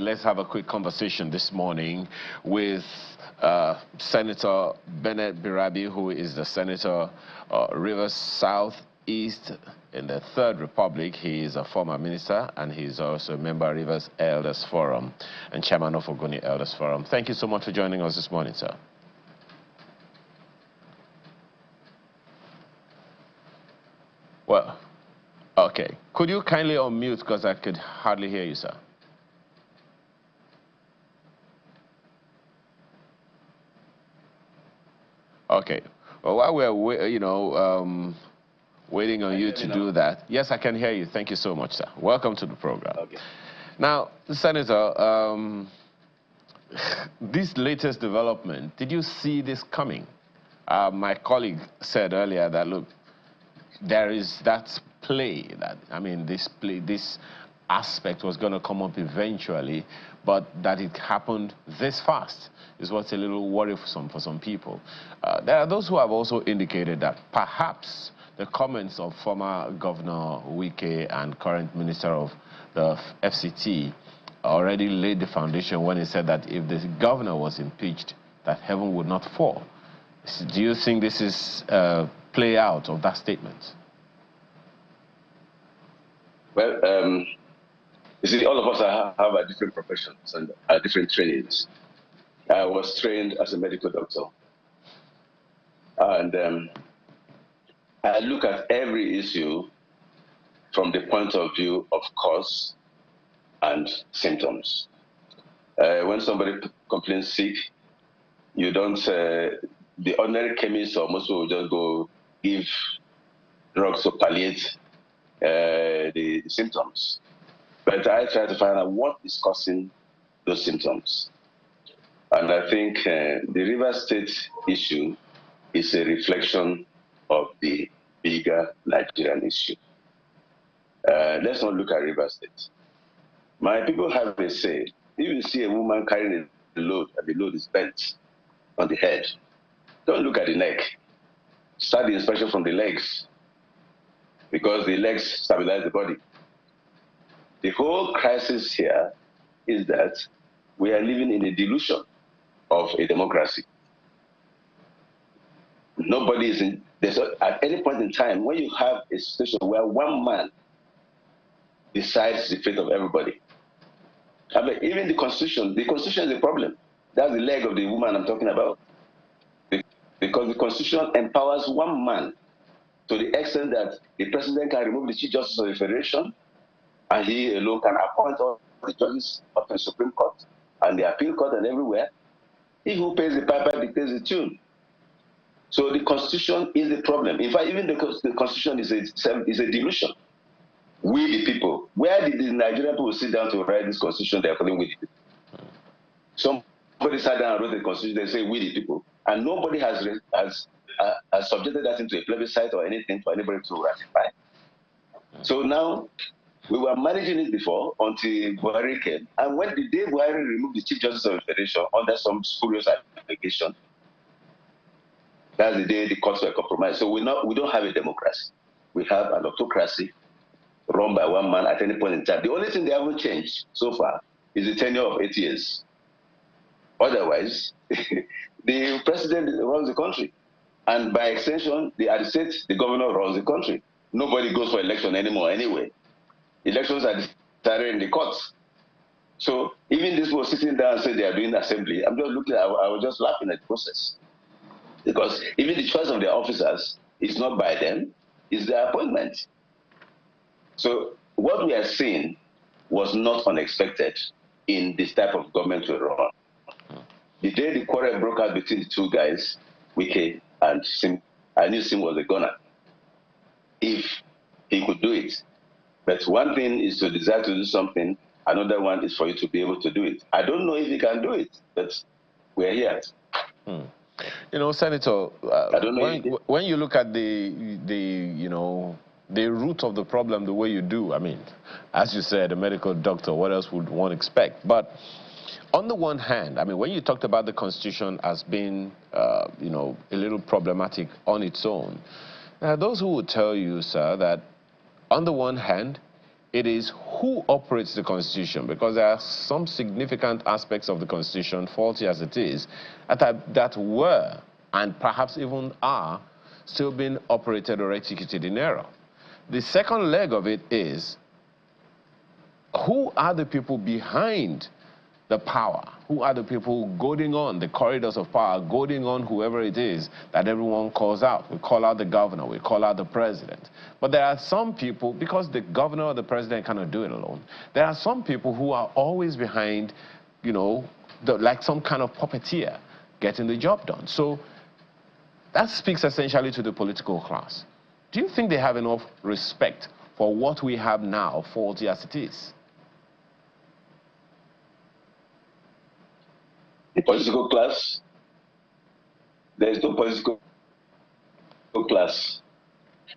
let's have a quick conversation this morning with Senator Bennett Birabi, who is the Senator Rivers South East in the Third Republic. He is a former minister, and he's also a member of Rivers Elders Forum and chairman of Ogoni Elders Forum. Thank you so much for joining us this morning, sir. Well, okay. Could you kindly unmute, because I could hardly hear you, sir? Okay. Well, while we're, waiting on you to do that. Yes, I can hear you. Thank you so much, sir. Welcome to the program. Okay. Now, Senator, this latest development, did you see this coming? My colleague said earlier that, look, there is that play that, this aspect was going to come up eventually, but that it happened this fast is what's a little worrisome for some people. There are those who have also indicated that perhaps the comments of former Governor Wike and current Minister of the FCT already laid the foundation when he said that if the governor was impeached, that heaven would not fall. Do you think this is play out of that statement? Well, you see, all of us have our different professions and our different trainings. I was trained as a medical doctor. And I look at every issue from the point of view of cause and symptoms. When somebody complains sick, you don't, the ordinary chemist or most people just go give drugs to palliate the symptoms. But I try to find out what is causing those symptoms. And I think the Rivers State issue is a reflection of the bigger Nigerian issue. Let's not look at Rivers State. My people have a say. If you see a woman carrying a load and the load is bent on the head, don't look at the neck. Start the inspection from the legs, because the legs stabilize the body. The whole crisis here is that we are living in a delusion of a democracy. Nobody is in, at any point in time, when you have a situation where one man decides the fate of everybody. Even the Constitution is a problem. That's the leg of the woman I'm talking about. Because the Constitution empowers one man to the extent that the president can remove the Chief Justice of the Federation, and he alone can appoint all the judges of the Supreme Court and the Appeal Court and everywhere. He who pays the piper dictates the tune. So the Constitution is the problem. In fact, even the Constitution is a delusion. We the people. Where did the Nigerian people sit down to write this Constitution? They are calling we the people. Somebody sat down and wrote the Constitution. They say we the people, and nobody has subjected that into a plebiscite or anything for anybody to ratify. So now we were managing it before until Buhari came, and when the day Buhari removed the Chief Justice of the Federation under some spurious allegation, that's the day the courts were compromised. So we don't have a democracy. We have an autocracy run by one man at any point in time. The only thing they haven't changed so far is the tenure of 8 years. Otherwise, the president runs the country. And by extension, at the state, the governor runs the country. Nobody goes for election anymore anyway. Elections are decided in the courts. So even this was sitting down and saying they are doing assembly, I'm just looking, I was just laughing at the process. Because even the choice of their officers is not by them, it's their appointment. So what we are seeing was not unexpected in this type of government we run. The day the quarrel broke out between the two guys, Wike and Sim, I knew Sim was a gunner, if he could do it. But one thing is to desire to do something, another one is for you to be able to do it. I don't know if he can do it, but we're here. You know, Senator, when you look at the root of the problem the way you do, as you said, a medical doctor, what else would one expect? But on the one hand, when you talked about the Constitution as being, a little problematic on its own, there are those who would tell you, sir, that on the one hand, It is who operates the Constitution, because there are some significant aspects of the Constitution, faulty as it is, that were, and perhaps even are, still being operated or executed in error. The second leg of it is, who are the people behind the power? Who are the people goading on the corridors of power, goading on whoever it is that everyone calls out? We call out the governor, we call out the president. But there are some people, because the governor or the president cannot do it alone, there are some people who are always behind, you know, like some kind of puppeteer getting the job done. So that speaks essentially to the political class. Do you think they have enough respect for what we have now, faulty as it is? The political class, there is no political class.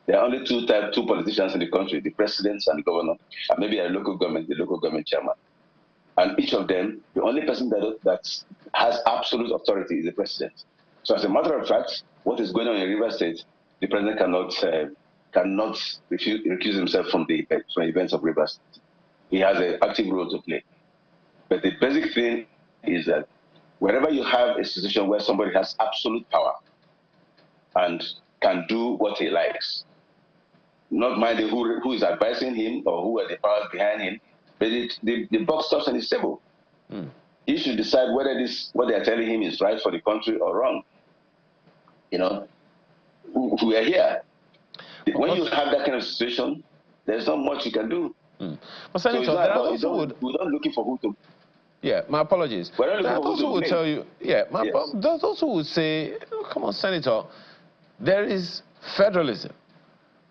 There are only two politicians in the country, the president and the governor, and maybe a local government, the local government chairman. And each of them, the only person that has absolute authority is the president. So as a matter of fact, what is going on in Rivers State, the president cannot recuse himself from the events of Rivers State. He has an active role to play. But the basic thing is that wherever you have a situation where somebody has absolute power and can do what he likes, not minding who is advising him or who are the powers behind him, but the buck stops on his table. He should decide whether what they are telling him is right for the country or wrong. You know, we are here. When you have that kind of situation, there's not much you can do. But Senator, we're not looking for who to. Yeah, my apologies. Those who would tell you, those who would say, oh, come on, Senator, there is federalism.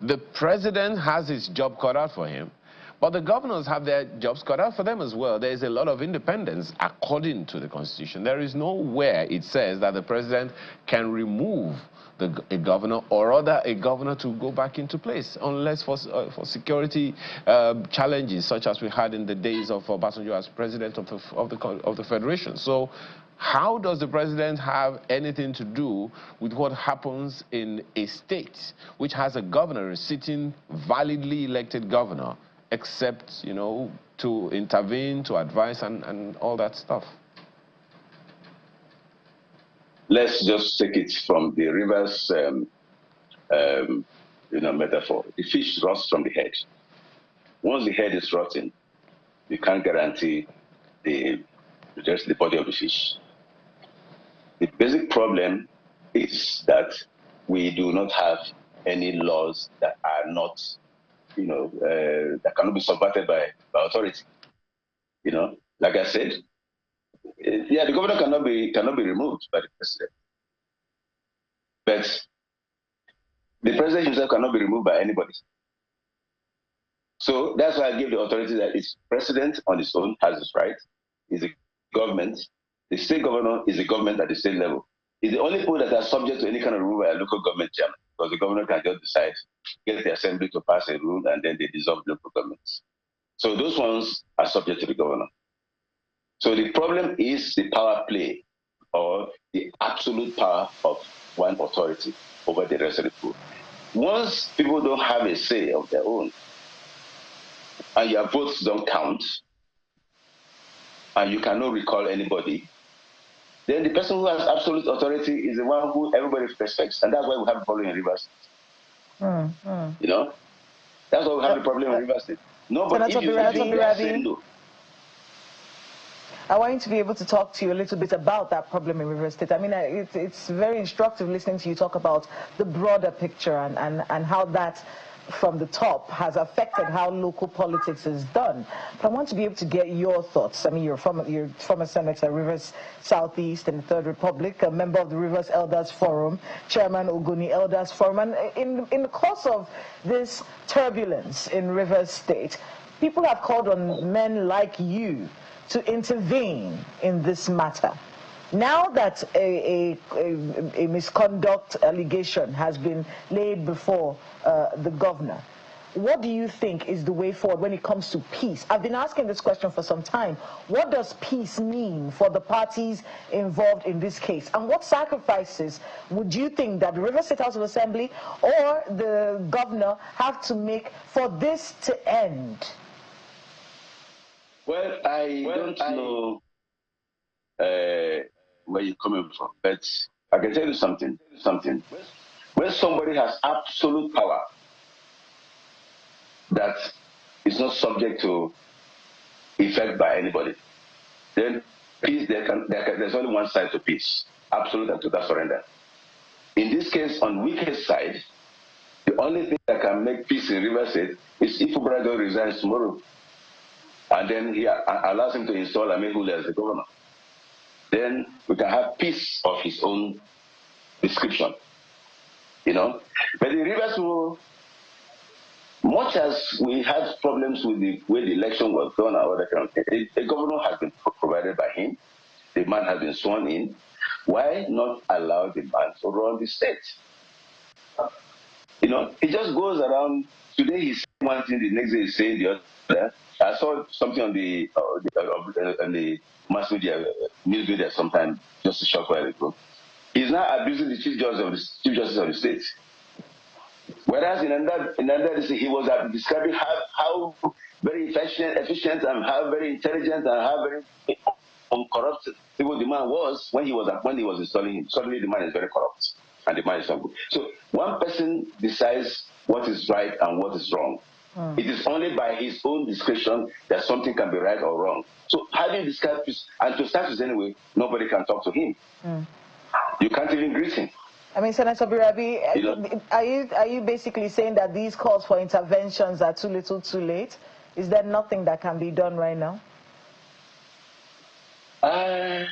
The president has his job cut out for him, but the governors have their jobs cut out for them as well. There is a lot of independence according to the Constitution. There is nowhere it says that the president can remove a governor or order a governor to go back into place, unless for security challenges such as we had in the days of Obasanjo as president of the Federation. So how does the president have anything to do with what happens in a state which has a governor, a sitting validly elected governor, except, you know, to intervene, to advise and all that stuff? Let's just take it from the rivers, metaphor. The fish rots from the head. Once the head is rotting, you can't guarantee the body of the fish. The basic problem is that we do not have any laws that are not, that cannot be subverted by authority. You know, like I said, the governor cannot be removed by the president, but the president himself cannot be removed by anybody. So that's why I give the authority that its president on its own has its right. Is a government. The state governor is a government at the state level. It's the only people that are subject to any kind of rule by a local government chairman, because the governor can just decide, get the assembly to pass a rule, and then they dissolve local governments. So those ones are subject to the governor. So the problem is the power play, or the absolute power of one authority over the rest of the people. Once people don't have a say of their own, and your votes don't count, and you cannot recall anybody, then the person who has absolute authority is the one who everybody respects. And that's why we have a problem in Rivers State. You know? That's why we have a problem in Rivers State. Nobody, if you say no. I want you to be able to talk to you a little bit about that problem in Rivers State. I mean, it's very instructive listening to you talk about the broader picture and how that, from the top, has affected how local politics is done. But I want to be able to get your thoughts. I mean, you're former senator, Rivers Southeast in the Third Republic, a member of the Rivers Elders Forum, chairman Ogoni Elders Forum. And in the course of this turbulence in Rivers State, people have called on men like you to intervene in this matter. Now that a misconduct allegation has been laid before the governor, what do you think is the way forward when it comes to peace? I've been asking this question for some time. What does peace mean for the parties involved in this case? And what sacrifices would you think that the Rivers State House of Assembly or the governor have to make for this to end? Well, I don't know where you're coming from, but I can tell you something. When somebody has absolute power that is not subject to effect by anybody, then peace, there's only one side to peace: absolute and total surrender. In this case, on Wike's side, the only thing that can make peace in Rivers State is if Fubara resigns tomorrow, and then he allows him to install Amehule as the governor. Then we can have peace of his own description, you know. But in Rivers, much as we had problems with the way the election was done, or other kind of thing, a governor has been provided by him. The man has been sworn in. Why not allow the man to run the state? You know, he just goes around. Today he's saying one thing, the next day he's saying the other. I saw something on the mass media, news media sometime just a short while ago. He's now abusing the Chief Justice of the state. Whereas in another he was describing how very efficient and how very intelligent and how very uncorrupt the man was when he was installing him. Suddenly the man is very corrupt and the man is not good. So one person decides what is right and what is wrong. It is only by his own discretion that something can be right or wrong. So how do you describe this? And to start with anyway, nobody can talk to him. You can't even greet him. I mean, Senator Birabi, are you basically saying that these calls for interventions are too little too late? Is there nothing that can be done right now? I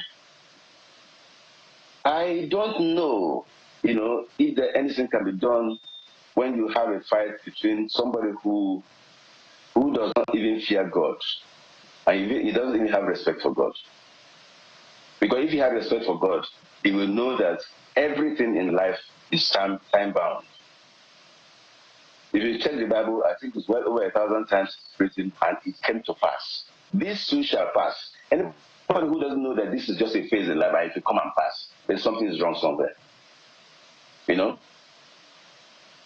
don't know, if anything can be done when you have a fight between somebody who does not even fear God, and he doesn't even have respect for God. Because if he has respect for God, he will know that everything in life is time-bound. If you check the Bible, I think it's well over 1,000 times written, and it came to pass. This too shall pass. Anybody who doesn't know that this is just a phase in life, and if you come and pass, then something is wrong somewhere.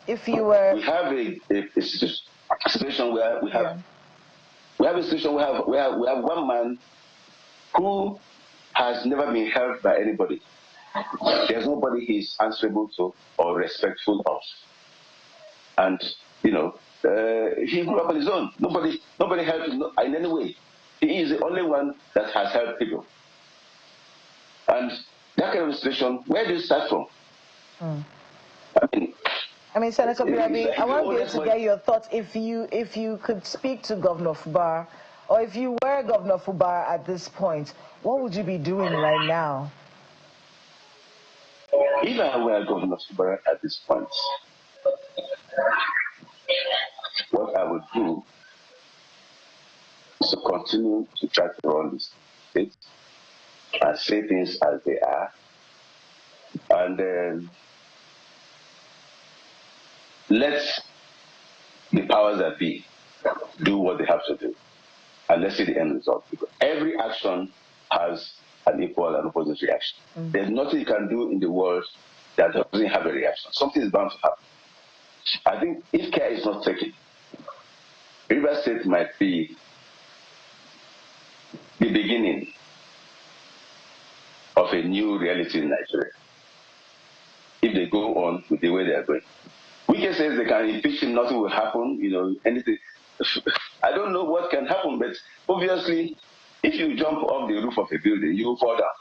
If you were... We have a situation where we have a situation where we have one man who has never been helped by anybody. There's nobody he's answerable to or respectful of. And, he grew up on his own. Nobody helped him in any way. He is the only one that has helped people. And that kind of situation, where do you start from? I mean, Senator Birabi, I want to be able to get your thoughts. If you could speak to Governor Fubara, or if you were Governor Fubara at this point, what would you be doing right now? If I were Governor Fubara at this point, what I would do is to continue to try to run this state and say things as they are, and then let the powers that be do what they have to do, and let's see the end result. Because every action has an equal and opposite reaction. There's nothing you can do in the world that doesn't have a reaction. Something is bound to happen. I think if care is not taken, Rivers State might be the beginning of a new reality in Nigeria if they go on with the way they are going. Wike says they can impeach him, nothing will happen, anything. I don't know what can happen, but obviously, if you jump off the roof of a building, you will fall down.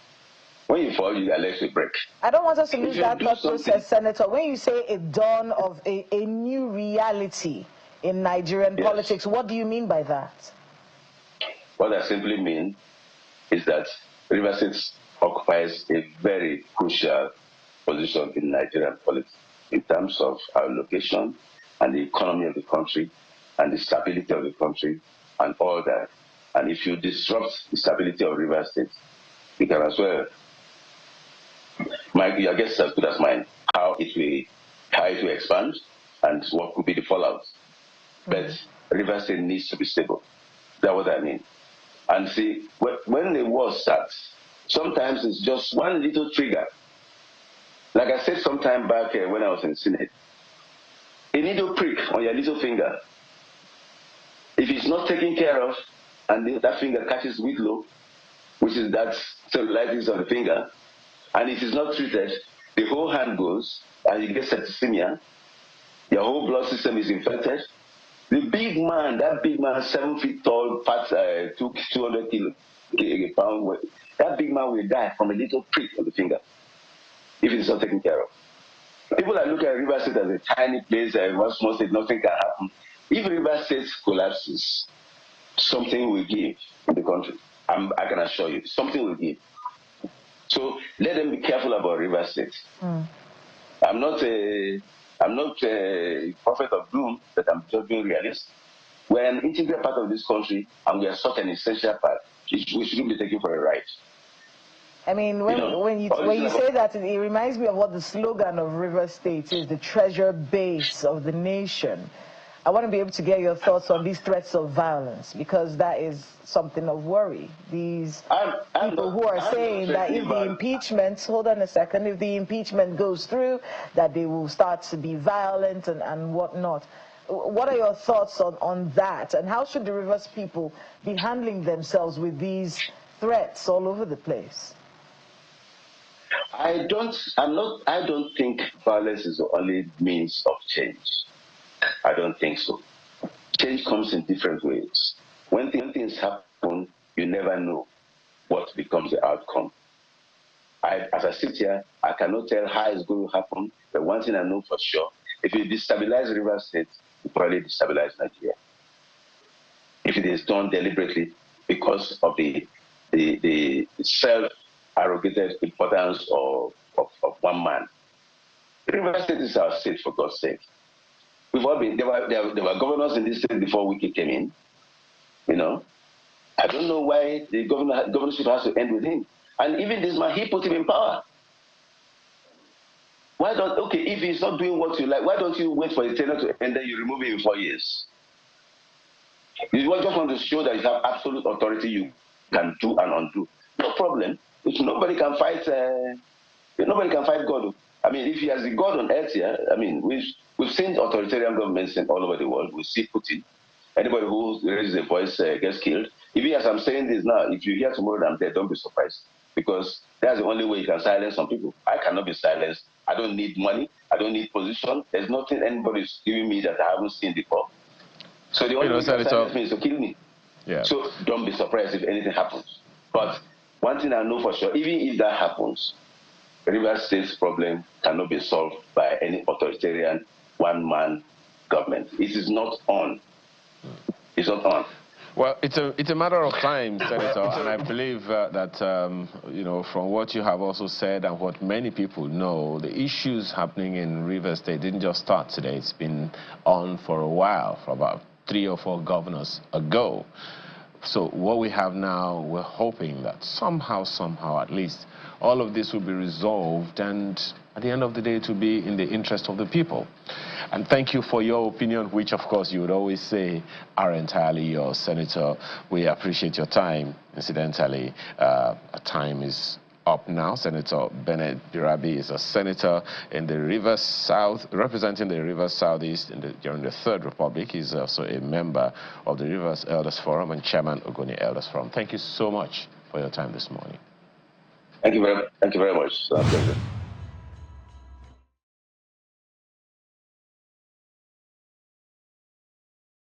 When you fall, you are left to break. I don't want us to lose that thought process, Senator. When you say a dawn of a new reality in Nigerian politics, what do you mean by that? What I simply mean is that Rivers State occupies a very crucial position in Nigerian politics in terms of our location and the economy of the country and the stability of the country and all that. And if you disrupt the stability of Rivers State, you can as well, your guess is as good as mine, how it will expand and what could be the fallout. But Rivers State needs to be stable. That's what I mean. And see, when the war starts, sometimes it's just one little trigger. Like I said sometime back when I was in the Senate, a needle prick on your little finger, if it's not taken care of, and that finger catches whitlow, which is that cellulitis of the finger, and it is not treated, the whole hand goes, and you get septicemia, your whole blood system is infected. The big man, that big man, 7 feet tall, fat, 200 pound weight, that big man will die from a little prick on the finger if it is not taken care of. People are looking at River State as a tiny place, one small state, nothing can happen. If River State collapses, something will give in the country. I can assure you, something will give. So let them be careful about River State. I'm not a prophet of doom, but I'm just being realist. We're an integral part of this country, and we are such an essential part. We shouldn't be taken for a ride. I mean, when you say that, it reminds me of what the slogan of River State is: the treasure base of the nation. I want to be able to get your thoughts on these threats of violence, because that is something of worry. These people who are saying that if the impeachment, hold on a second, if the impeachment goes through, that they will start to be violent and whatnot. What are your thoughts on that? And how should the Rivers people be handling themselves with these threats all over the place? I don't think violence is the only means of change. I don't think so. Change comes in different ways. When things happen, you never know what becomes the outcome. As I sit here, I cannot tell how it's going to happen, but one thing I know for sure, if you destabilize River State, you probably destabilize Nigeria. If it is done deliberately because of the self-arrogated importance of one man. River State is our state, for God's sake. We've all been, there were governors in this state before Wike came in. You know, I don't know why the governorship has to end with him. And even this man, he put him in power. If he's not doing what you like, why don't you wait for the tenure to end, then you remove him in 4 years? You just want to show that you have absolute authority, you can do and undo. No problem. Nobody can fight God. I mean, if he has the God on earth here, I mean, we've seen authoritarian governments all over the world. We see Putin. Anybody who raises a voice gets killed. Even as I'm saying this now, if you hear tomorrow that I'm dead, don't be surprised. Because that's the only way you can silence some people. I cannot be silenced. I don't need money. I don't need position. There's nothing anybody's giving me that I haven't seen before. So the only way you can silence me is to kill me. Yeah. So don't be surprised if anything happens. But one thing I know for sure, even if that happens, River State's problem cannot be solved by any authoritarian one-man government. It is not on. It's not on. Well, it's a matter of time, Senator, and I believe that, you know, from what you have also said and what many people know, the issues happening in River State didn't just start today. It's been on for a while, for about 3 or 4 governors ago. So what we have now, we're hoping that somehow, at least, all of this will be resolved, and at the end of the day, it will be in the interest of the people. And thank you for your opinion, which, of course, you would always say are entirely yours, Senator. We appreciate your time. Incidentally, our time is up now. Senator Bennett Birabi is a senator in the Rivers South, representing the Rivers Southeast during the Third Republic. He's also a member of the Rivers Elders Forum and chairman of Ogoni Elders Forum. Thank you so much for your time this morning. Thank you very much. It's a pleasure.